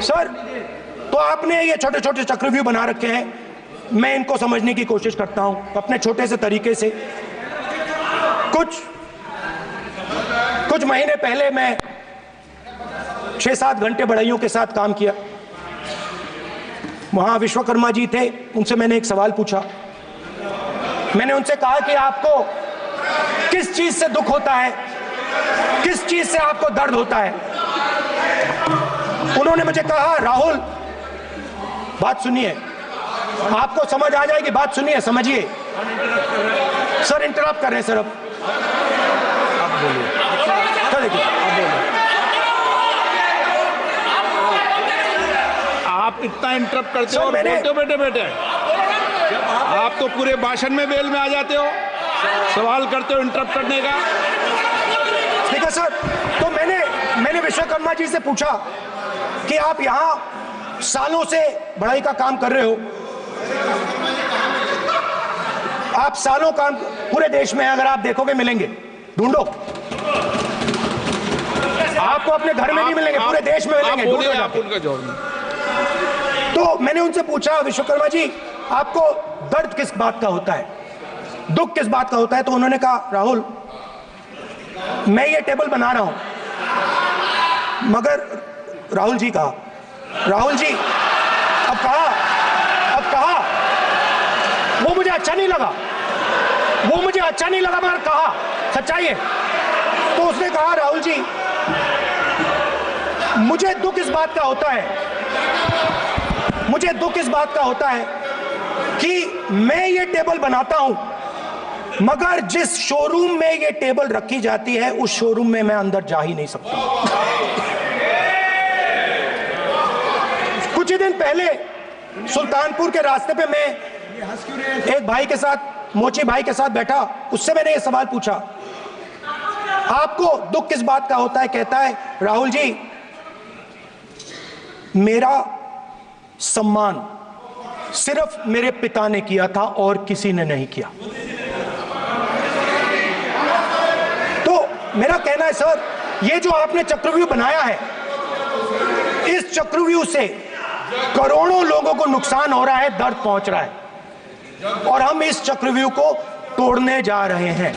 Sir, तो आपने ये छोटे छोटे चक्रव्यूह बना रखे हैं, मैं इनको समझने की कोशिश करता हूं अपने छोटे से तरीके से। कुछ महीने पहले मैं 6-7 घंटे बढ़इयों के साथ काम किया। वहां विश्वकर्मा जी थे, उनसे मैंने एक सवाल पूछा। मैंने उनसे कहा कि आपको किस चीज से दुख होता है, किस चीज से आपको दर्द होता है। उन्होंने मुझे कहा, राहुल बात सुनिए, आपको समझ आ जाएगी, बात सुनिए, समझिए। सर इंटरप्ट कर रहे हैं सर, अब बोलिए। देखिए, आप इतना इंटरप्ट करते हो और बोलते हो बेटे बेटे, आप तो पूरे भाषण में बेल में आ जाते हो, सवाल करते हो इंटरप्ट करने का। ठीक है सर, तो मैंने विश्वकर्मा जी से पूछा कि आप यहां सालों से बढ़ाई का काम कर रहे हो, आप सालों काम पूरे देश में अगर आप देखोगे मिलेंगे, ढूंढो, आपको अपने घर में नहीं मिलेंगे, पूरे देश में मिलेंगे, ढूंढो। तो मैंने उनसे पूछा, विश्वकर्मा जी आपको दर्द किस बात का होता है, दुख किस बात का होता है। तो उन्होंने कहा, राहुल मैं ये टेबल बना रहा हूं, मगर राहुल जी कहा, राहुल जी अब कहा वो मुझे अच्छा नहीं लगा, मगर कहा सच्चाई है। तो उसने कहा, राहुल जी मुझे दुख इस बात का होता है कि मैं ये टेबल बनाता हूं, मगर जिस शोरूम में ये टेबल रखी जाती है उस शोरूम में मैं अंदर जा ही नहीं सकता। कुछ ही दिन पहले सुल्तानपुर के रास्ते पे मैं एक भाई के साथ, मोची भाई के साथ बैठा, उससे मैंने ये सवाल पूछा, आपको दुख किस बात का होता है। कहता है, राहुल जी मेरा सम्मान सिर्फ मेरे पिता ने किया था और किसी ने नहीं किया। तो मेरा कहना है सर, ये जो आपने चक्रव्यूह बनाया है, इस चक्रव्यूह से करोड़ों लोगों को नुकसान हो रहा है, दर्द पहुंच रहा है, और हम इस चक्रव्यूह को तोड़ने जा रहे हैं।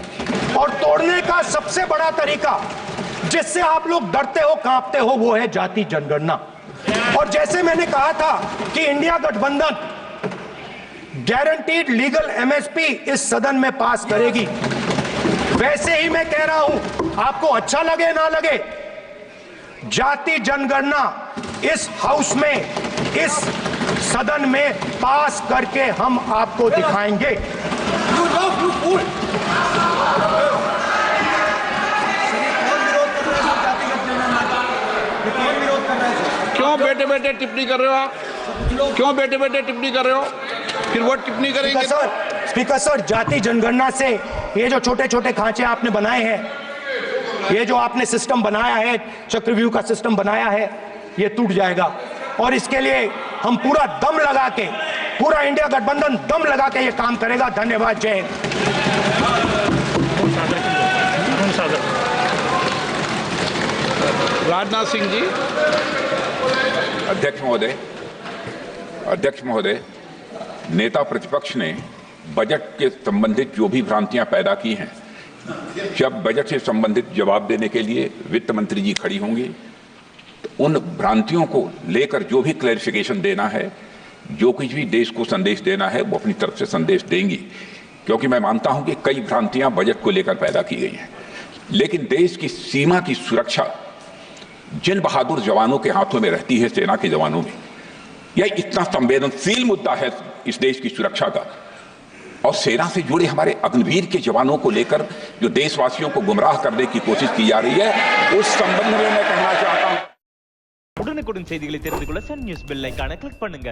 और तोड़ने का सबसे बड़ा तरीका जिससे आप लोग डरते हो, कांपते हो, वो है जाति जनगणना। और जैसे मैंने कहा था कि इंडिया गठबंधन गारंटीड लीगल एमएसपी इस सदन में पास करेगी, वैसे ही मैं कह रहा हूं, आपको अच्छा लगे ना लगे, जाति जनगणना इस हाउस में, इस सदन में पास करके हम आपको दिखाएंगे। क्यों बेटे बेटे टिप्पणी कर रहे हो आप? क्यों बेटे बेटे टिप्पणी कर रहे हो? फिर वो टिप्पणी करेंगे। स्पीकर सर, जाति जनगणना से ये जो छोटे छोटे खांचे आपने बनाए हैं, ये जो आपने सिस्टम बनाया है, चक्रव्यूह का सिस्टम बनाया है, ये टूट जाएगा। और इसके लिए हम पूरा दम लगा के, पूरा इंडिया गठबंधन दम लगा के ये काम करेगा। धन्यवाद, जय हिंद। राजनाथ सिंह जी। अध्यक्ष महोदय, नेता प्रतिपक्ष ने बजट के संबंधित जो भी भ्रांतियां पैदा की हैं, जब बजट से संबंधित जवाब देने के लिए वित्त मंत्री जी खड़ी होंगी तो उन भ्रांतियों को लेकर जो भी क्लैरिफिकेशन देना है, जो कुछ भी देश को संदेश देना है, वो अपनी तरफ से संदेश देंगी। क्योंकि मैं मानता हूं कि कई भ्रांतियां बजट को लेकर पैदा की गई हैं, लेकिन देश की सीमा की सुरक्षा जिन बहादुर जवानों के हाथों में रहती है, सेना के जवानों में, यह इतना संवेदनशील मुद्दा है इस देश की सुरक्षा का, और सेना से जुड़े हमारे अग्निवीर के जवानों को लेकर जो देशवासियों को गुमराह करने की कोशिश की जा रही है, उस संबंध में मैं कहना चाहता हूं। உடனுக்குடன் செய்திகளை தெரிந்து கொள்ள சன் நியூஸ் பெல் ஐகானை கிளிக் பண்ணுங்க।